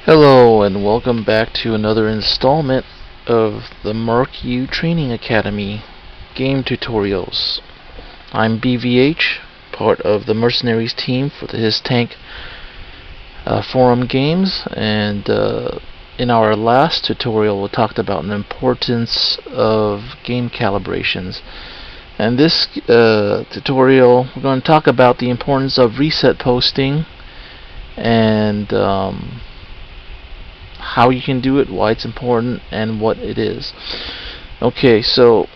Hello and welcome back to another installment of the Mark U Training Academy game tutorials. I'm BVH, part of the Mercenaries team for the His Tank forum games, and in our last tutorial we talked about the importance of game calibrations. And this tutorial we're going to talk about the importance of reset posting and how you can do it, why it's important, and what it is. Okay, so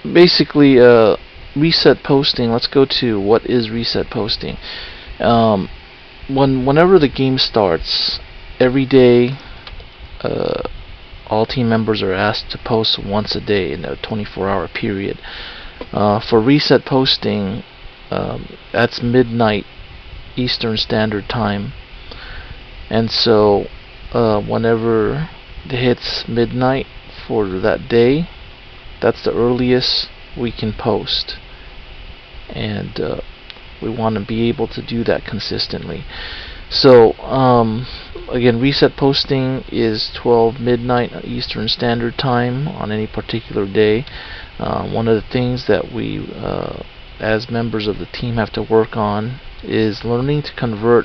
basically, reset posting. Let's go to what is reset posting. Whenever the game starts, every day, all team members are asked to post once a day in a 24-hour period. For reset posting, that's midnight Eastern Standard Time, and so whenever it hits midnight for that day, that's the earliest we can post, and we want to be able to do that consistently. So again, reset posting is 12 midnight Eastern Standard Time on any particular day. One of the things that we as members of the team have to work on is learning to convert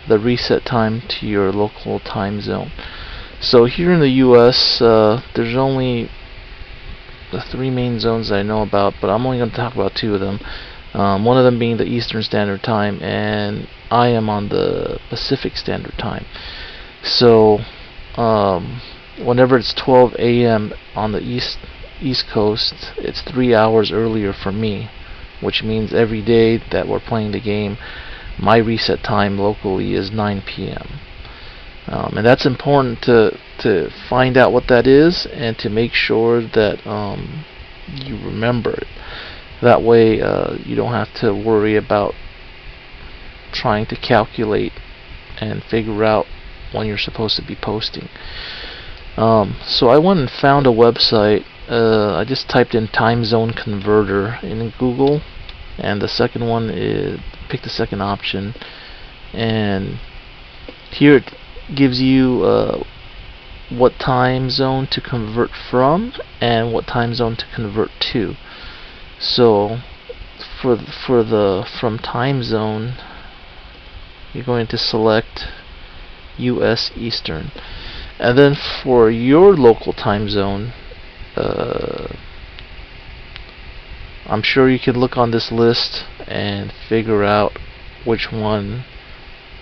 the reset time to your local time zone. So here in the US, there's only the three main zones that I know about, but I'm only going to talk about two of them. One of them being the Eastern Standard Time, and I am on the Pacific Standard Time. So whenever it's 12 a.m. on the East Coast, it's 3 hours earlier for me, which means every day that we're playing the game, my reset time locally is 9 p.m. And that's important to find out what that is and to make sure that you remember it. That way you don't have to worry about trying to calculate and figure out when you're supposed to be posting. So I went and found a website. I just typed in time zone converter in Google, and the second one is pick the second option, and here it gives you what time zone to convert from and what time zone to convert to. So for the from time zone, you're going to select US Eastern, and then for your local time zone, I'm sure you can look on this list and figure out which one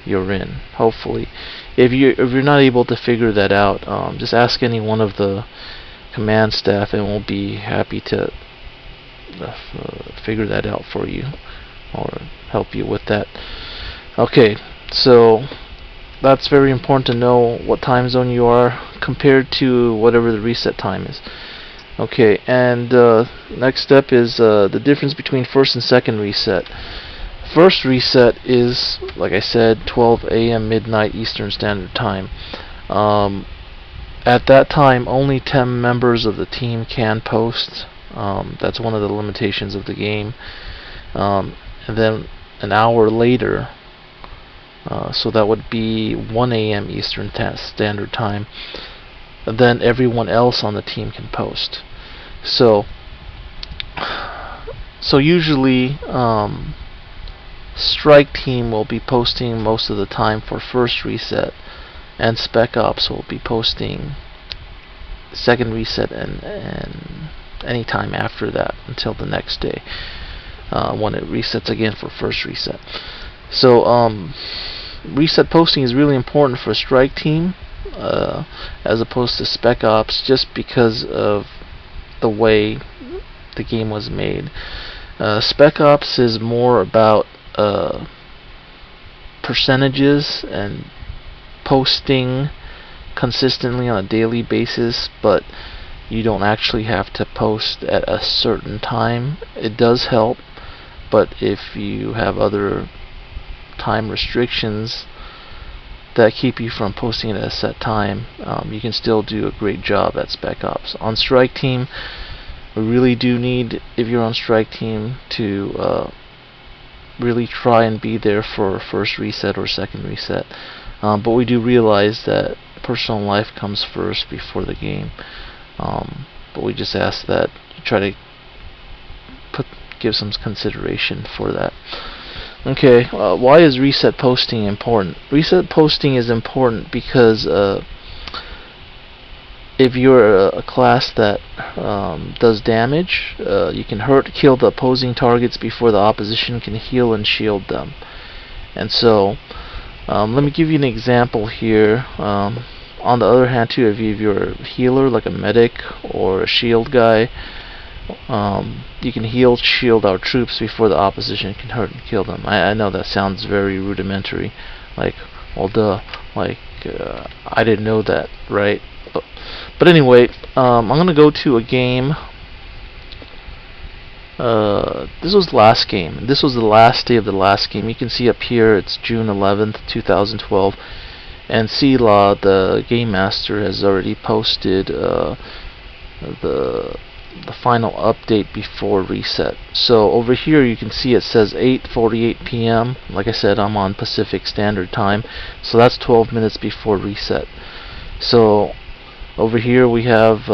you're in. Hopefully, if you're not able to figure that out, just ask any one of the command staff, and we'll be happy to figure that out for you or help you with that. Okay, so that's very important to know what time zone you are compared to whatever the reset time is. Okay, and next step is the difference between first and second reset. First reset is, like I said, 12 a.m. midnight Eastern Standard Time. At that time, only 10 members of the team can post. That's one of the limitations of the game. And then an hour later, so that would be 1 a.m. Eastern Standard Time, then everyone else on the team can post. So usually Strike Team will be posting most of the time for first reset, and Spec Ops will be posting second reset and any time after that until the next day when it resets again for first reset. So reset posting is really important for Strike Team as opposed to Spec Ops, just because of the way the game was made. Spec Ops is more about percentages and posting consistently on a daily basis, but you don't actually have to post at a certain time. It does help, but if you have other time restrictions that keep you from posting at a set time, you can still do a great job at Spec Ops. On Strike Team, we really do need, if you're on Strike Team, to really try and be there for first reset or second reset. But we do realize that personal life comes first before the game. But we just ask that you try to give some consideration for that. Okay, why is reset posting important? Reset posting is important because if you're a class that does damage, you can kill the opposing targets before the opposition can heal and shield them. And so, let me give you an example here. On the other hand, too, if you're a healer, like a medic or a shield guy, you can heal, shield our troops before the opposition can hurt and kill them. I know that sounds very rudimentary, like, well, duh, like, I didn't know that, right? But anyway, I'm gonna go to a game. This was the last game. This was the last day of the last game. You can see up here it's June 11th, 2012, and C-Law, the game master, has already posted the final update before reset. So over here you can see it says 8:48 p.m. Like I said, I'm on Pacific Standard Time, so that's 12 minutes before reset. So over here we have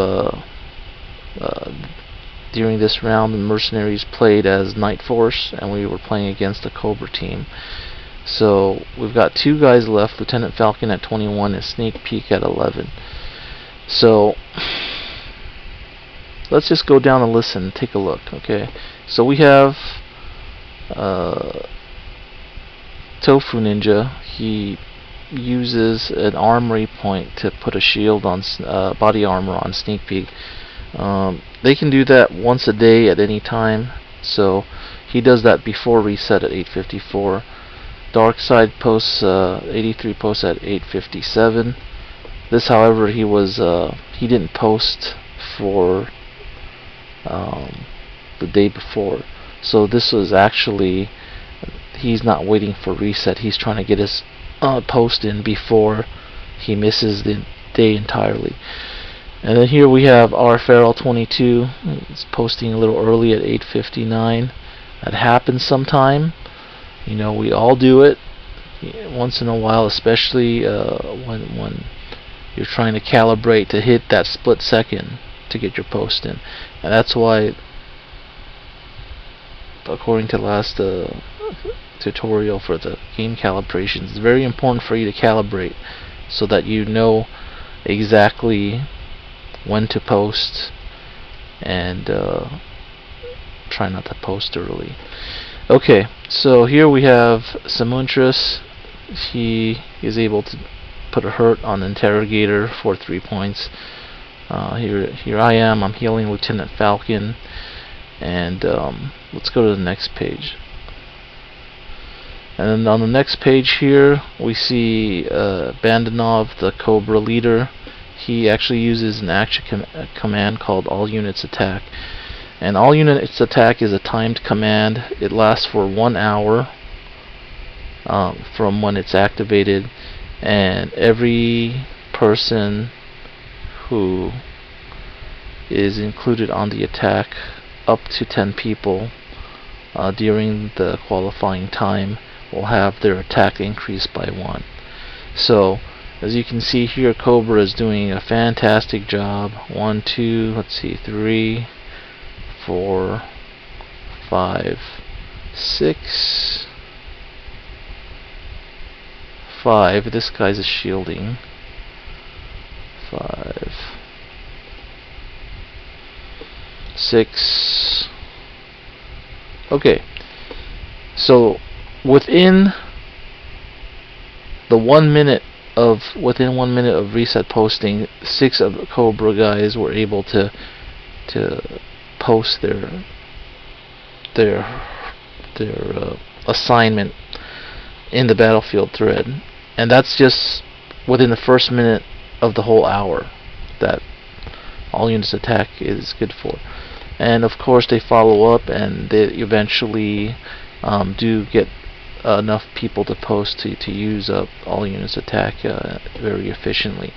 during this round the mercenaries played as Night Force, and we were playing against the Cobra team. So we've got two guys left, Lieutenant Falcon at 21 and Sneak Peek at 11. So let's just go down and listen and take a look. Okay, so we have Tofu Ninja. He uses an armory point to put a shield on body armor on Sneak Peek. They can do that once a day at any time, so he does that before reset at 8:54. Darkside posts 83 posts at 8:57. This, however, he didn't post for the day before, so this was actually, he's not waiting for reset. He's trying to get his post in before he misses the day entirely. And then here we have our Feral 22. It's posting a little early at 8:59. That happens sometime. You know, we all do it once in a while, especially when you're trying to calibrate to hit that split second to get your post in. And that's why, according to the last tutorial for the game calibrations, it's very important for you to calibrate so that you know exactly when to post, and try not to post early. Okay, so here we have Samuntras. He is able to put a hurt on the interrogator for 3 points. Here I am. I'm healing Lieutenant Falcon, and let's go to the next page. And then on the next page here, we see Bandanov, the Cobra leader. He actually uses an action command called All Units Attack. And All Units Attack is a timed command. It lasts for 1 hour from when it's activated, and every person who is included on the attack, up to 10 people during the qualifying time, will have their attack increased by 1. So as you can see here, Cobra is doing a fantastic job. 1, 2, let's see, 3, 4, 5, 6, 5. This guy's a shielding. 5, 6. Okay, so within 1 minute of reset posting, 6 of the Cobra guys were able to post their assignment in the battlefield thread, and that's just within the first minute of the whole hour that All Units Attack is good for. And of course they follow up, and they eventually do get enough people to post to use up All Units Attack very efficiently.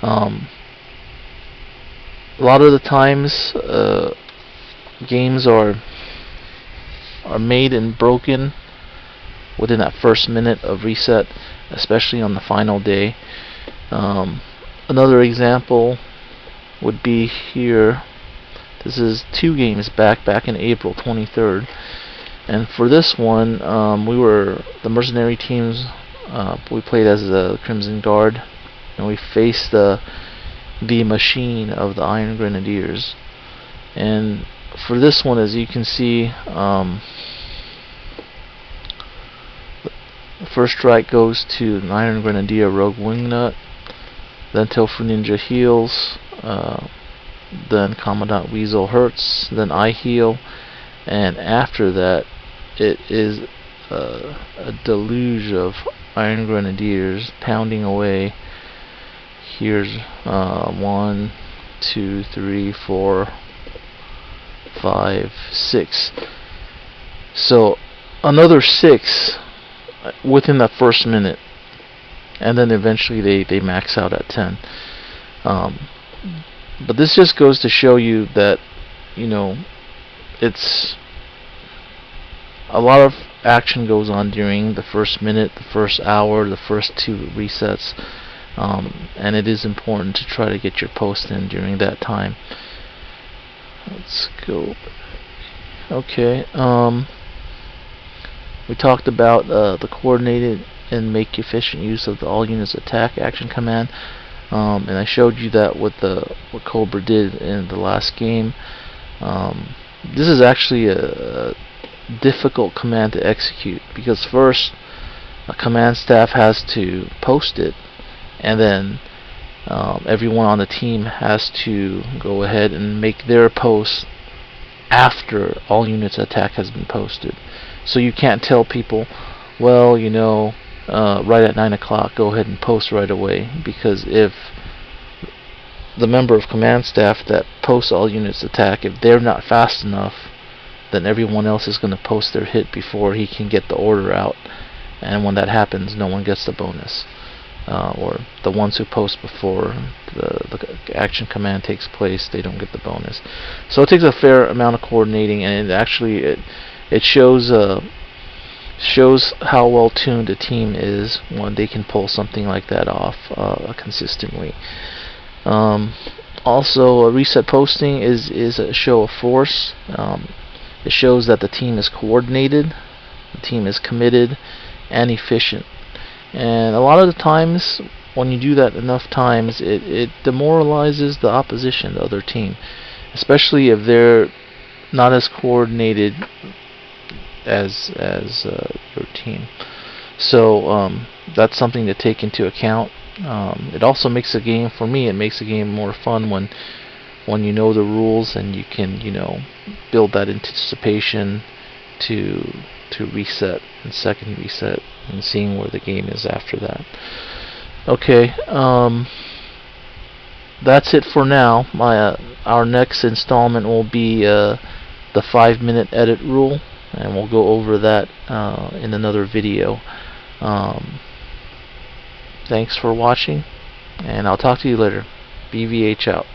A lot of the times games are made and broken within that first minute of reset, especially on the final day. Another example would be here. This is 2 games back in April 23rd, and for this one, we were the mercenary teams. We played as the Crimson Guard, and we faced the machine of the Iron Grenadiers. And for this one, as you can see, the first strike goes to an Iron Grenadier Rogue Wingnut, then Tofu Ninja heals, then Commandant Weasel hurts, then I heal, and after that it is a deluge of Iron Grenadiers pounding away. Here's 1, 2, 3, 4, 5, 6. So another 6 within that first minute, and then eventually they max out at 10. But this just goes to show you that, you know, it's a lot of action goes on during the first minute, the first hour, the first 2 resets, and it is important to try to get your post in during that time. Let's go. Okay. We talked about the coordinated and make efficient use of the all units attack action command, and I showed you that what Cobra did in the last game. This is actually a difficult command to execute, because first a command staff has to post it, and then everyone on the team has to go ahead and make their post after all units attack has been posted. So you can't tell people, well, you know, right at 9 o'clock go ahead and post right away, because if the member of command staff that posts all units attack, if they're not fast enough, then everyone else is going to post their hit before he can get the order out, and when that happens, no one gets the bonus, or the ones who post before the action command takes place, they don't get the bonus. So it takes a fair amount of coordinating, and it actually it shows how well tuned a team is when they can pull something like that off consistently. Also, a reset posting is a show of force. It shows that the team is coordinated, the team is committed, and efficient. And a lot of the times, when you do that enough times, it demoralizes the opposition, the other team, especially if they're not as coordinated as your team. So that's something to take into account. It also makes the game, for me, it makes the game more fun when you know the rules and you can, you know, build that anticipation to reset and second reset and seeing where the game is after that. Okay, that's it for now. Our next installment will be the 5-minute edit rule, and we'll go over that in another video. Thanks for watching, and I'll talk to you later. BVH out.